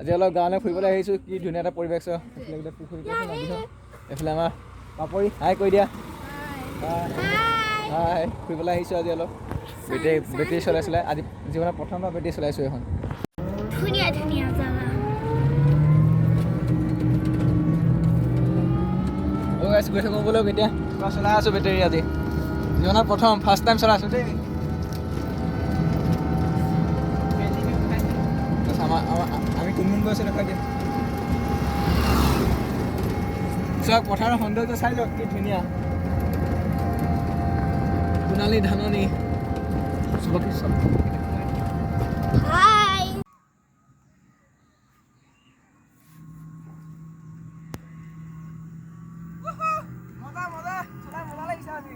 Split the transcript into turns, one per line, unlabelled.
আজি অলপ গাঁৱলৈ ফুৰিবলৈ আহিছোঁ। কি ধুনীয়া এটা পৰিৱেশ আছে। এইফালে গোটেই পুখুৰীটো আছে, নদীখন। এইফালে আমাৰ পাপৰি হাই কৈ দিয়া। হাই ফুৰিবলৈ আহিছোঁ আজি অলপ। বেটেৰী চলাইছিলে আজি জীৱনত প্ৰথমবাৰ বেটেৰী চলাইছোঁ এখন।
ধুনীয়া ধুনীয়া জাগা।
গৈ থাকোঁ বোলো এতিয়া চলাই আছোঁ বেটেৰী আজি জীৱনত প্ৰথম ফাৰ্ষ্ট টাইম চলাইছোঁ দেই। আমি কোন গৈ আছোঁ দেখাই দিম। চাওক পথাৰৰ সৌন্দৰ্য চাই লওক কি ধুনীয়া। সোণালী ধাননি চবকে চব।
হাই
মজা মজা চলাই মজা লাগিছে আজি।